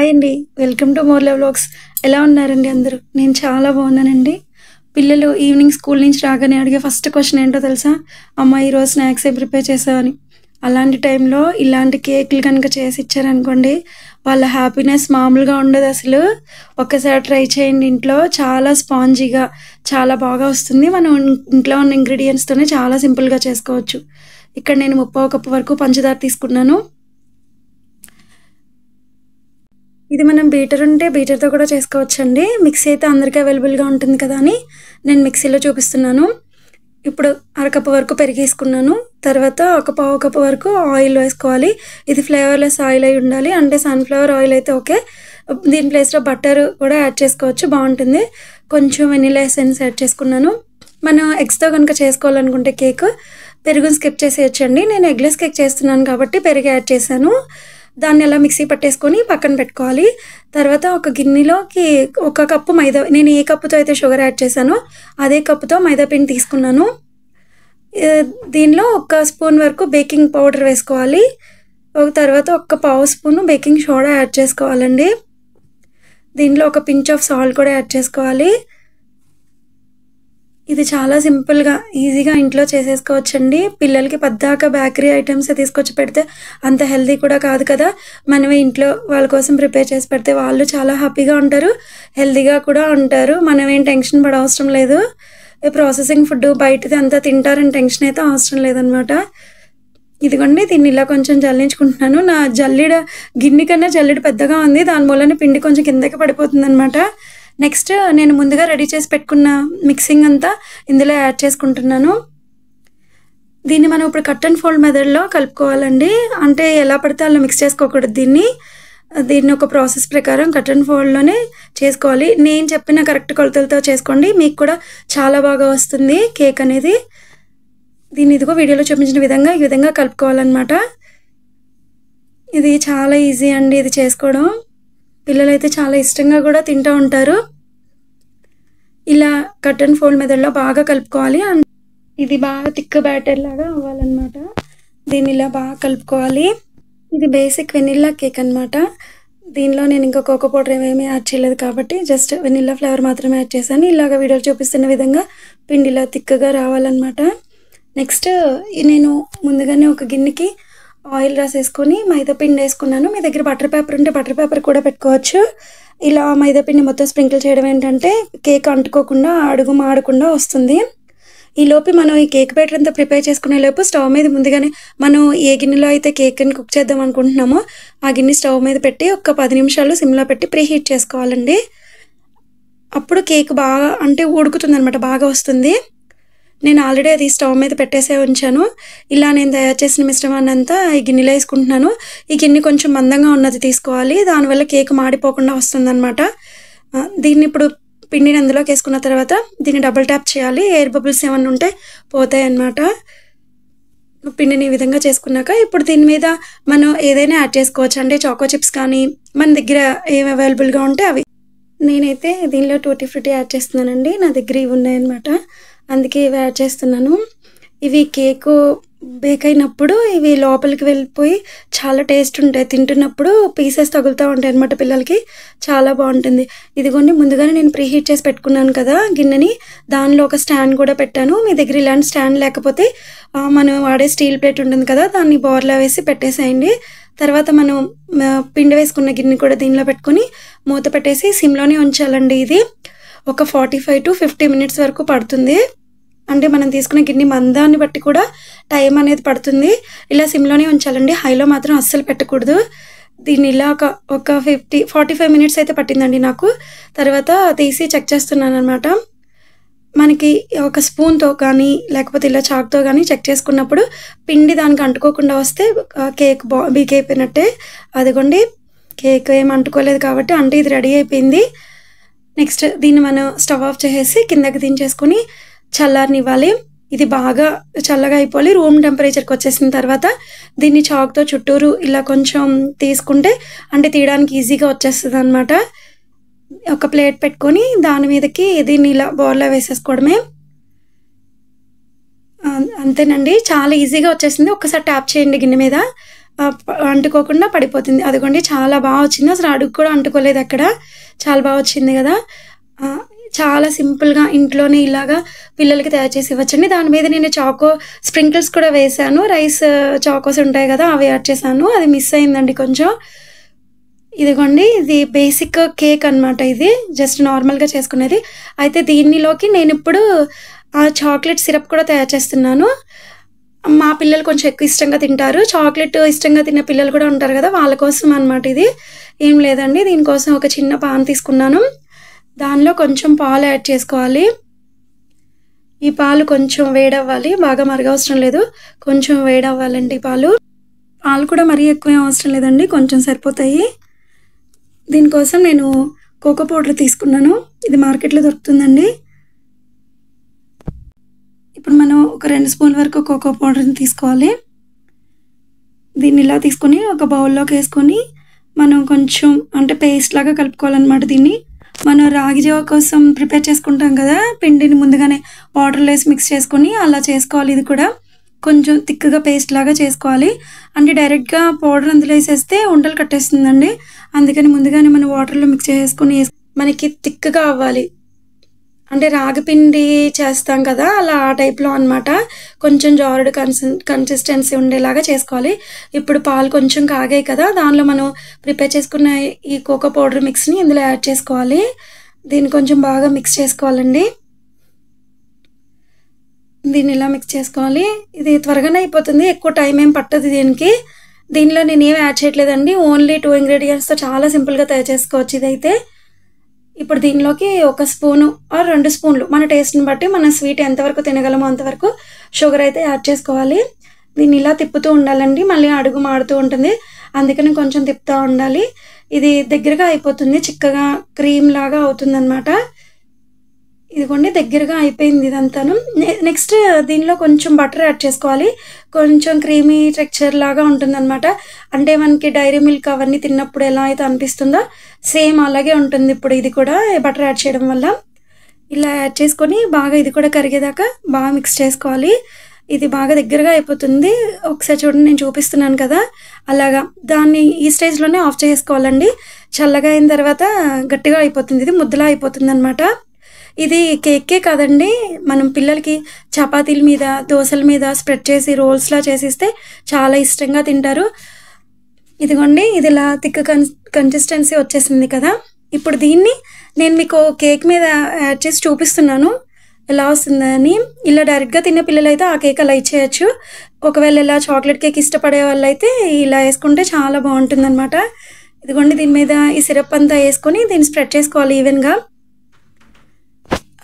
Hi అండి. Welcome to మోర్లే vlogs. ఎలా ఉన్నారండి అందరూ? నేను చాలా బాగున్నానండి. పిల్లలు ఈవినింగ్ స్కూల్ నుంచి రాగానే అడిగే ఫస్ట్ క్వశ్చన్ ఏంటో తెలుసా? అమ్మ ఈరోజు స్నాక్స్ ఏం ప్రిపేర్ చేసావని. అలాంటి టైంలో ఇలాంటి కేకులు కనుక చేసి ఇచ్చారనుకోండి, వాళ్ళ హ్యాపీనెస్ మామూలుగా ఉండదు అసలు. ఒక్కసారి ట్రై చేయండి ఇంట్లో. చాలా స్పాంజీగా చాలా బాగా వస్తుంది. మనం ఇంట్లో ఉన్న ఇంగ్రీడియంట్స్తోనే చాలా సింపుల్గా చేసుకోవచ్చు. ఇక్కడ నేను 3/4 కప్పు వరకు పంచదార తీసుకున్నాను. ఇది మనం బీటర్ ఉంటే బీటర్‌తో కూడా చేసుకోవచ్చండి. మిక్సీ అయితే అందరికీ అవైలబుల్‌గా ఉంటుంది కదా అని నేను మిక్సీలో చూపిస్తున్నాను. ఇప్పుడు అరకప్పు వరకు పెరిగేసుకున్నాను. తర్వాత ఒక పావు కప్పు వరకు ఆయిల్ వేసుకోవాలి. ఇది ఫ్లేవర్‌లెస్ ఆయిల్ అయి ఉండాలి. అంటే సన్‌ఫ్లవర్ ఆయిల్ అయితే ఓకే. దీని ప్లేస్‌లో బటర్ కూడా యాడ్ చేసుకోవచ్చు, బాగుంటుంది. కొంచెం వెనిలా ఎసెన్స్ యాడ్ చేసుకున్నాను. మనం ఎగ్స్‌తో కనుక చేసుకోవాలనుకుంటే కేక్ పెరుగుని స్కిప్ చేసేయచ్చండి. నేను ఎగ్లెస్ కేక్ చేస్తున్నాను కాబట్టి పెరుగు యాడ్ చేశాను. దాన్ని అలా మిక్సీ పట్టేసుకొని పక్కన పెట్టుకోవాలి. తర్వాత ఒక గిన్నెలోకి ఒక కప్పు మైదా, నేను ఏ కప్పుతో అయితే షుగర్ యాడ్ చేశానో అదే కప్పుతో మైదా పిండి తీసుకున్నాను. దీనిలో ఒక స్పూన్ వరకు బేకింగ్ పౌడర్ వేసుకోవాలి. తర్వాత ఒక పావు స్పూను బేకింగ్ సోడా యాడ్ చేసుకోవాలండి. దీనిలో ఒక పించ్ ఆఫ్ సాల్ట్ కూడా యాడ్ చేసుకోవాలి. ఇది చాలా సింపుల్గా ఈజీగా ఇంట్లో చేసేసుకోవచ్చండి. పిల్లలకి పద్దాక బేకరీ ఐటమ్స్ తీసుకొచ్చి పెడితే అంత హెల్తీ కూడా కాదు కదా. మనమే ఇంట్లో వాళ్ళ కోసం ప్రిపేర్ చేసి పెడితే వాళ్ళు చాలా హ్యాపీగా ఉంటారు, హెల్తీగా కూడా ఉంటారు. మనమేం టెన్షన్ పడవసరం లేదు. ప్రాసెసింగ్ ఫుడ్ బయటది అంతా తింటారని టెన్షన్ అయితే అవసరం లేదనమాట. ఇదిగోండి, దీన్ని ఇలా కొంచెం జల్లించుకుంటున్నాను. నా జల్లిడ గిన్నె కన్నా జల్లిడ పెద్దగా ఉంది, దాని మూలన పిండి కొంచెం కిందకి పడిపోతుంది అనమాట. నెక్స్ట్ నేను ముందుగా రెడీ చేసి పెట్టుకున్న మిక్సింగ్ అంతా ఇందులో యాడ్ చేసుకుంటున్నాను. దీన్ని మనం ఇప్పుడు కట్ అండ్ ఫోల్డ్ మెథడ్లో కలుపుకోవాలండి. అంటే ఎలా పడితే అలా మిక్స్ చేసుకోకూడదు. దీన్ని ఒక ప్రాసెస్ ప్రకారం కట్ అండ్ ఫోల్డ్లోనే చేసుకోవాలి. నేను చెప్పిన కరెక్ట్ కొలతలతో చేసుకోండి, మీకు కూడా చాలా బాగా వస్తుంది కేక్ అనేది. దీన్ని ఇదిగో వీడియోలో చూపించిన విధంగా ఈ విధంగా కలుపుకోవాలన్నమాట. ఇది చాలా ఈజీ అండి ఇది చేసుకోవడం. పిల్లలైతే చాలా ఇష్టంగా కూడా తింటూ ఉంటారు. ఇలా కట్ అండ్ ఫోల్డ్ మెథడ్లో బాగా కలుపుకోవాలి. ఇది బాగా థిక్ బ్యాటర్ లాగా అవ్వాలన్నమాట. దీన్ని ఇలా బాగా కలుపుకోవాలి. ఇది బేసిక్ వెనిల్లా కేక్ అనమాట. దీనిలో నేను ఇంకా కోకో పౌడర్ ఏమేమి యాడ్ చేయలేదు కాబట్టి జస్ట్ వెనిల్లా ఫ్లేవర్ మాత్రమే యాడ్ చేశాను. ఇలాగ వీడియోలో చూపిస్తున్న విధంగా పిండిలా థిక్గా రావాలన్నమాట. నెక్స్ట్ నేను ముందుగానే ఒక గిన్నెకి ఆయిల్ రాసేసుకొని మైదా పిండి వేసుకున్నాను. మీ దగ్గర బటర్ పేపర్ ఉంటే బటర్ పేపర్ కూడా పెట్టుకోవచ్చు. ఇలా మైదా పిండి మొత్తం స్ప్రింకిల్ చేయడం ఏంటంటే కేక్ అంటుకోకుండా అడుగు మాడకుండా వస్తుంది. ఈలోపు మనం ఈ కేక్ బ్యాటర్ అంతా ప్రిపేర్ చేసుకునే లోపు స్టవ్ మీద ముందుగానే మనం ఏ గిన్నెలో అయితే కేక్ని కుక్ చేద్దాం అనుకుంటున్నామో ఆ గిన్నె స్టవ్ మీద పెట్టి ఒక 10 నిమిషాలు సిమ్లో పెట్టి ప్రీ హీట్ చేసుకోవాలండి. అప్పుడు కేక్ బాగా అంటే ఉడుకుతుంది అనమాట, బాగా వస్తుంది. నేను ఆల్రెడీ అది స్టవ్ మీద పెట్టేసే ఉంచాను. ఇలా నేను తయారు చేసిన మిశ్రమాన్ని అంతా ఈ గిన్నెలో వేసుకుంటున్నాను. ఈ గిన్నె కొంచెం మందంగా ఉన్నది తీసుకోవాలి, దానివల్ల కేక్ మాడిపోకుండా వస్తుందన్నమాట. దీన్ని ఇప్పుడు పిండిని అందులోకి వేసుకున్న తర్వాత దీన్ని డబుల్ ట్యాప్ చేయాలి. ఎయిర్ బబుల్స్ ఏమన్నా ఉంటే పోతాయి అన్నమాట. పిండిని ఈ విధంగా చేసుకున్నాక ఇప్పుడు దీని మీద మనం ఏదైనా యాడ్ చేసుకోవచ్చు. అంటే చాకో చిప్స్ కానీ మన దగ్గర ఏమి అవైలబుల్గా ఉంటే అవి. నేనైతే దీనిలో టూటీ ఫ్రూటీ యాడ్ చేస్తున్నానండి. నా దగ్గర ఇవి ఉన్నాయన్నమాట, అందుకే ఇవి యాడ్ చేస్తున్నాను. ఇవి కేకు బేక్ అయినప్పుడు ఇవి లోపలికి వెళ్ళిపోయి చాలా టేస్ట్ ఉంటాయి. తింటున్నప్పుడు పీసెస్ తగులుతూ ఉంటాయి అనమాట పిల్లలకి, చాలా బాగుంటుంది. ఇదిగోండి, ముందుగానే నేను ప్రీ హీట్ చేసి పెట్టుకున్నాను కదా గిన్నెని, దానిలో ఒక స్టాండ్ కూడా పెట్టాను. మీ దగ్గర ఇలాంటి స్టాండ్ లేకపోతే మనం వాడే స్టీల్ ప్లేట్ ఉంటుంది కదా, దాన్ని బోర్లా వేసి పెట్టేసేయండి. తర్వాత మనం పిండి వేసుకున్న గిన్నె కూడా దీనిలో పెట్టుకొని మూత పెట్టేసి సిమ్లోనే ఉంచాలండి. ఇది ఒక 45 to 50 minutes వరకు పడుతుంది. అంటే మనం తీసుకునే గిన్నె మందాన్ని బట్టి కూడా టైం అనేది పడుతుంది. ఇలా సిమ్లోనే ఉంచాలండి, హైలో మాత్రం అస్సలు పెట్టకూడదు. దీన్ని ఇలా ఒక 45 minutes అయితే పట్టిందండి నాకు. తర్వాత తీసి చెక్ చేస్తున్నాను అనమాట. మనకి ఒక స్పూన్తో కానీ లేకపోతే ఇలా చాక్తో కానీ చెక్ చేసుకున్నప్పుడు పిండి దానికి అంటుకోకుండా వస్తే కేక్ బేక్ అయిపోయినట్టే. అదిగోండి, కేక్ ఏం అంటుకోలేదు కాబట్టి అంటే ఇది రెడీ అయిపోయింది. నెక్స్ట్ దీన్ని మనం స్టవ్ ఆఫ్ చేసేసి కిందకి దించేసుకొని చల్లారనివ్వాలి. ఇది బాగా చల్లగా అయిపోవాలి. రూమ్ టెంపరేచర్కి వచ్చేసిన తర్వాత దీన్ని చాక్తో చుట్టూరు ఇలా కొంచెం తీసుకుంటే అంటే తీయడానికి ఈజీగా వచ్చేస్తుంది అనమాట. ఒక ప్లేట్ పెట్టుకొని దాని మీదకి దీన్ని ఇలా బౌల్లో వేసేసుకోవడమే. అంతేనండి, చాలా ఈజీగా వచ్చేసింది. ఒక్కసారి ట్యాప్ చేయండి గిన్నె మీద. అంటుకోకుండా పడిపోతుంది. అదిగోండి చాలా బాగా వచ్చింది. అసలు అడుగు కూడా అంటుకోలేదు అక్కడ. చాలా బాగా వచ్చింది కదా! చాలా సింపుల్‌గా ఇంట్లోనే ఇలాగా పిల్లలకి తయారు చేసి ఇవ్వచ్చండి. దాని మీద నేను చాకో స్ప్రింకిల్స్ కూడా వేశాను. రైస్ చాకోస్ ఉంటాయి కదా! అవి యాడ్ చేశాను. అది మిస్ అయిందండి కొంచెం. ఇదిగోండి ఇది బేసిక్ కేక్ అనమాట ఇది. జస్ట్ నార్మల్‌గా చేసుకునేది. అయితే దీనిలోకి నేనిప్పుడు చాక్లెట్ సిరప్ కూడా తయారు చేస్తున్నాను. మా పిల్లలు కొంచెం ఎక్కువ ఇష్టంగా తింటారు. చాక్లెట్ ఇష్టంగా తినే పిల్లలు కూడా ఉంటారు కదా! వాళ్ళ కోసం అనమాట ఇది. ఏం లేదండి, దీనికోసం ఒక చిన్న పాన్ తీసుకున్నాను. దానిలో కొంచెం పాలు యాడ్ చేసుకోవాలి. ఈ పాలు కొంచెం వేడవ్వాలి. బాగా మరగవసరం లేదు. కొంచెం వేడవ్వాలండి పాలు. పాలు కూడా మరీ ఎక్కువ ఏం అవసరం లేదండి. కొంచెం సరిపోతాయి. దీనికోసం నేను కోకో పౌడర్ తీసుకున్నాను. ఇది మార్కెట్‌లో దొరుకుతుందండి. ఇప్పుడు మనం ఒక 2 స్పూన్ల వరకు కోకో పౌడర్‌ని తీసుకోవాలి. దీన్ని ఇలా తీసుకొని ఒక బౌల్‌లోకి వేసుకొని మనం కొంచెం అంటే పేస్ట్ లాగా కలుపుకోవాలన్నమాట దీన్ని. మనం రాగి జావ కోసం ప్రిపేర్ చేసుకుంటాం కదా! పిండిని ముందుగానే వాటర్‌లో వేసి మిక్స్ చేసుకొని అలా చేసుకోవాలి. ఇది కూడా కొంచెం థిక్‌గా పేస్ట్ లాగా చేసుకోవాలి. అంటే డైరెక్ట్‌గా పౌడర్ అందులో వేసేస్తే ఉండలు కట్టేస్తుందండి. అందుకని ముందుగానే మనం వాటర్‌లో మిక్స్ చేసుకొని మనకి థిక్‌గా అవ్వాలి. అంటే రాగి పిండి చేస్తాం కదా! అలా ఆ టైప్‌లో అనమాట. కొంచెం జారుడు కన్సిస్టెన్సీ ఉండేలాగా చేసుకోవాలి. ఇప్పుడు పాలు కొంచెం కాగాయి కదా! దానిలో మనం ప్రిపేర్ చేసుకున్న ఈ కోకో పౌడర్ మిక్స్‌ని ఇందులో యాడ్ చేసుకోవాలి. దీన్ని కొంచెం బాగా మిక్స్ చేసుకోవాలండి. దీన్ని ఇలా మిక్స్ చేసుకోవాలి. ఇది త్వరగానే అయిపోతుంది. ఎక్కువ టైం ఏం పట్టదు దీనికి. దీనిలో నేనేం యాడ్ చేయట్లేదండి. ఓన్లీ 2 ఇంగ్రీడియెంట్స్‌తో చాలా సింపుల్‌గా తయారు చేసుకోవచ్చు ఇదైతే. ఇప్పుడు దీనిలోకి ఒక స్పూను ఆర్ 2 స్పూన్లు మన టేస్ట్‌ని బట్టి మనం స్వీట్ ఎంతవరకు తినగలమో అంతవరకు షుగర్ అయితే యాడ్ చేసుకోవాలి. దీన్ని ఇలా తిప్పుతూ ఉండాలండి. మళ్ళీ అడుగు మాడుతూ ఉంటుంది. అందుకని కొంచెం తిప్పుతూ ఉండాలి. ఇది దగ్గరగా అయిపోతుంది. చిక్కగా క్రీమ్ లాగా అవుతుందనమాట. ఇదిగోండి దగ్గరగా అయిపోయింది ఇదంతాను. నెక్స్ట్ దీనిలో కొంచెం బటర్ యాడ్ చేసుకోవాలి. కొంచెం క్రీమీ టెక్స్చర్ లాగా ఉంటుందనమాట. అంటే మనకి డైరీ మిల్క్ అవన్నీ తిన్నప్పుడు ఎలా అయితే అనిపిస్తుందో సేమ్ అలాగే ఉంటుంది ఇప్పుడు ఇది కూడా బటర్ యాడ్ చేయడం వల్ల. ఇలా యాడ్ చేసుకొని బాగా ఇది కూడా కరిగేదాకా బాగా మిక్స్ చేసుకోవాలి. ఇది బాగా దగ్గరగా అయిపోతుంది. ఒకసారి చూడండి, నేను చూపిస్తున్నాను కదా! అలాగా దాన్ని ఈ స్టేజ్‌లోనే ఆఫ్ చేసుకోవాలండి. చల్లగా అయిన తర్వాత గట్టిగా అయిపోతుంది. ఇది ముద్దలా అయిపోతుందనమాట. ఇది కేకే కాదండి, మనం పిల్లలకి చపాతీల మీద, దోసల మీద స్ప్రెడ్ చేసి రోల్స్‌లా చేసిస్తే చాలా ఇష్టంగా తింటారు. ఇదిగోండి ఇది ఇలా థిక్ కన్సిస్టెన్సీ వచ్చేసింది కదా! ఇప్పుడు దీన్ని నేను మీకు కేక్ మీద యాడ్ చేసి చూపిస్తున్నాను ఎలా వస్తుందని. ఇలా డైరెక్ట్‌గా తినే పిల్లలైతే ఆ కేక్ అలా ఇచ్చేయొచ్చు. ఒకవేళ ఇలా చాక్లెట్ కేక్ ఇష్టపడే వాళ్ళైతే ఇలా వేసుకుంటే చాలా బాగుంటుందన్నమాట. ఇదిగోండి దీని మీద ఈ సిరప్ అంతా వేసుకొని దీన్ని స్ప్రెడ్ చేసుకోవాలి ఈవెన్‌గా.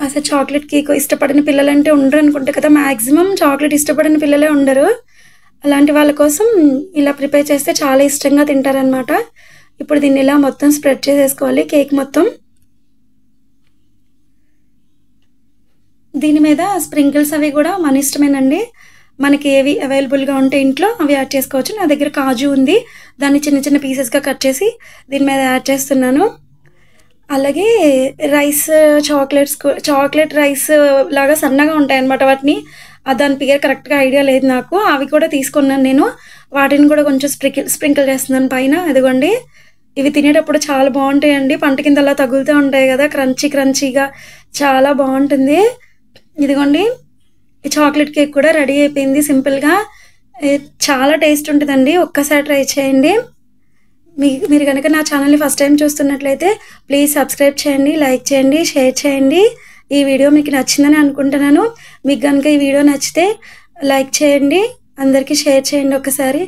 అసలు చాక్లెట్ కేక్ ఇష్టపడని పిల్లలంటే ఉండరు అనుకుంటా కదా! మ్యాక్సిమం చాక్లెట్ ఇష్టపడని పిల్లలే ఉండరు. అలాంటి వాళ్ళ కోసం ఇలా ప్రిపేర్ చేస్తే చాలా ఇష్టంగా తింటారనమాట. ఇప్పుడు దీన్ని ఇలా మొత్తం స్ప్రెడ్ చేసేసుకోవాలి కేక్ మొత్తం. దీని మీద స్ప్రింకిల్స్ అవి కూడా మన ఇష్టమేనండి. మనకి ఏవి అవైలబుల్‌గా ఉంటే ఇంట్లో అవి యాడ్ చేసుకోవచ్చు. నా దగ్గర కాజు ఉంది. దాన్ని చిన్న చిన్న పీసెస్‌గా కట్ చేసి దీని మీద యాడ్ చేస్తున్నాను. అలాగే రైస్ చాక్లెట్ రైస్ లాగా సన్నగా ఉంటాయన్నమాట వాటిని. దాని పేరు కరెక్ట్‌గా ఐడియా లేదు నాకు. అవి కూడా తీసుకున్నాను నేను. వాటిని కూడా కొంచెం స్ప్రింకిల్ చేస్తున్నాను పైన. ఇదిగోండి ఇవి తినేటప్పుడు చాలా బాగుంటాయండి. పంట కింద అలా తగులుతూ ఉంటాయి కదా! క్రంచీగా చాలా బాగుంటుంది. ఇదిగోండి ఈ చాక్లెట్ కేక్ కూడా రెడీ అయిపోయింది సింపుల్‌గా. చాలా టేస్ట్ ఉంటుందండి. ఒక్కసారి ట్రై చేయండి. మీరు కనుక నా ఛానల్‌ని ఫస్ట్ టైం చూస్తున్నట్లయితే ప్లీజ్ సబ్స్క్రైబ్ చేయండి, లైక్ చేయండి, షేర్ చేయండి. ఈ వీడియో మీకు నచ్చిందని అనుకుంటున్నాను. మీకు కనుక ఈ వీడియో నచ్చితే లైక్ చేయండి, అందరికీ షేర్ చేయండి ఒకసారి.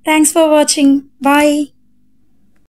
Thanks for watching. బాయ్.